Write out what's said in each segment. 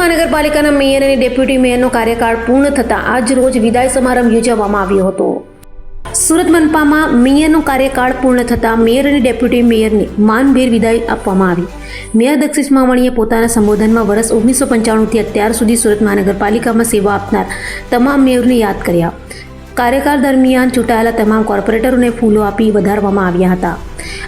મહાનગરપાલિકાના મેયર અને ડેપ્યુટી મેયરનો કાર્યકાળ પૂર્ણ થતાં આજ રોજ વિદાય સમારંભ યોજવામાં આવ્યો હતો। સુરત મનપામાં મેયરનો કાર્યકાળ પૂર્ણ થતાં મેયર અને ડેપ્યુટી મેયરને માનભેર વિદાય આપવામાં આવી। મેયર દક્ષિશ માવણીએ પોતાના સંબોધનમાં વર્ષ 1995થી અત્યાર સુધી સુરત મહાનગરપાલિકામાં સેવા આપનાર તમામ મેયરને યાદ કર્યા। કાર્યકાળ દરમિયાન ચૂંટાયેલા તમામ કોર્પોરેટરોને ફૂલો આપી વધારવામાં આવ્યા હતા।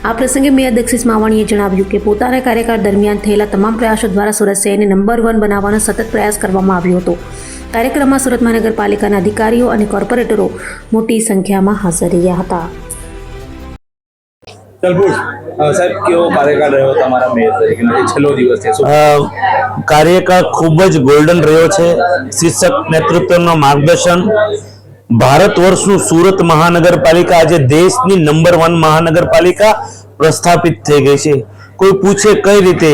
આ પ્રસંગે મેયર દક્ષિશ માવણીએ જણાવ્યું કે પોતાના કાર્યકાળ દરમિયાન થયેલા તમામ પ્રયાસો દ્વારા સુરત શહેરને નંબર 1 બનાવવાનો સતત પ્રયાસ કરવામાં આવ્યો હતો। કાર્યક્રમમાં સુરત મહાનગરપાલિકાના અધિકારીઓ અને કોર્પોરેટરો મોટી સંખ્યામાં હાજર રહ્યા હતા। સાહેબ કેવો કાર્યકાળ રહ્યો તમારા મેયર તરીકેનો જે છેલ્લો દિવસ છે? કાર્યકાળ ખૂબ જ ગોલ્ડન રહ્યો છે। શિક્ષક નેતૃત્વનું માર્ગદર્શન, ભારત વર્ષનું સુરત મહાનગરપાલિકા આજે દેશની નંબર 1 મહાનગરપાલિકા પ્રસ્થાપિત થઈ ગઈ છે। કોઈ પૂછે કઈ રીતે?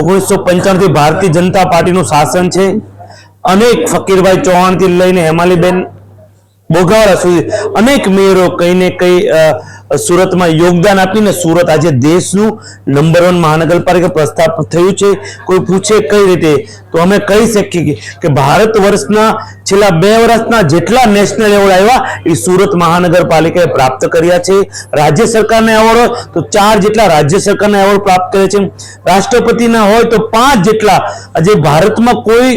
1995 થી ભારતીય જનતા પાર્ટીનું શાસન છે। અનેક ફકીરભાઈ ચૌહાણ થી લઈને હેમાલીબેન બોગાવાળા સુધી અનેક મેયરો કઈ ને કઈ સુરતમાં યોગદાન આપીને સુરત આજે દેશનું નંબર 1 મહાનગરપાલિકા પ્રસ્થાપિત થયું છે। કોઈ પૂછે કઈ રીતે તો અમે કહી શકીએ કે ભારત વર્ષના છેલ્લા 2 વર્ષના જેટલા નેશનલ એવોર્ડ આવ્યા એ સુરત મહાનગરપાલિકાએ પ્રાપ્ત કર્યા છે। રાજ્ય સરકારના એવોર્ડ તો 4 જેટલા રાજ્ય સરકારના એવોર્ડ પ્રાપ્ત કર્યા છે। રાષ્ટ્રપતિના હોય તો 5 જેટલા। આજે ભારતમાં કોઈ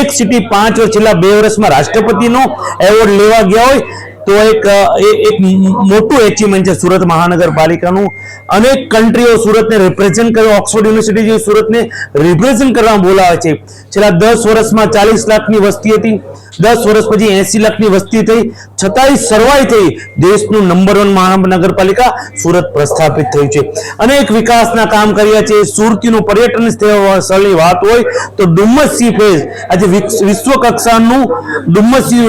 એક સિટી 5 વર્ષ છેલ્લા 2 વર્ષમાં રાષ્ટ્રપતિનો એવોર્ડ લેવા ગયા હોય તો એક મોટું એચિવમેન્ટ છે સુરત મહાનગરપાલિકાનું। અનેક કન્ટ્રીઓ સુરતને રિપ્રેઝેન્ટ કરવા, ઓક્સફોર્ડ યુનિવર્સિટી જે સુરતને રિપ્રેઝેન્ટ કરવા બોલાવે છે। છેલ્લા 10 વર્ષમાં 40 લાખની વસ્તી હતી, 10 વર્ષ પછી 80 લાખની વસ્તી થઈ, છતાંય સર્વાઈ થઈ દેશનું નંબર 1 મહાનગરપાલિકા સુરત પ્રસ્થાપિત થયું છે। અનેક વિકાસના કામ કર્યા છે। સુરતીનું પર્યટન સ્થળની વાત હોય તો ડુમ્મસ સી ફેઝ આજે વિશ્વ કક્ષાનું ડુમ્મસ સી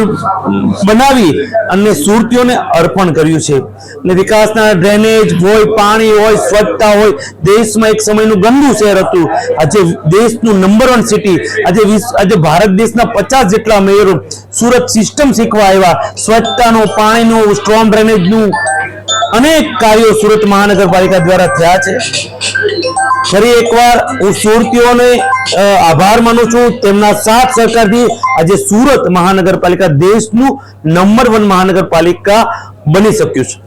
બનાવી અને સુરતીઓને અર્પણ કર્યું છે। અને વિકાસના ડ્રેનેજ હોય, પાણી હોય, સ્વચ્છતા હોય, દેશમાં એક સમયનું ગંદુ શહેર હતું આજે દેશનું નંબર 1 સિટી। આજે ભારત દેશના 50 જેટલા મેયરો સુરત સિસ્ટમ શીખવા આવ્યા। સ્વચ્છતાનું, પાણીનું, સ્ટ્રોંગ ડ્રેનેજનું અનેક કાર્યો સુરત મહાનગરપાલિકા દ્વારા થયા છે। ફરી એકવાર હું સુરતીઓને આભાર માનું છું। તેમના સાથ સહકારથી આજે સુરત મહાનગરપાલિકા દેશનું નંબર 1 મહાનગરપાલિકા બની શક્યું છે।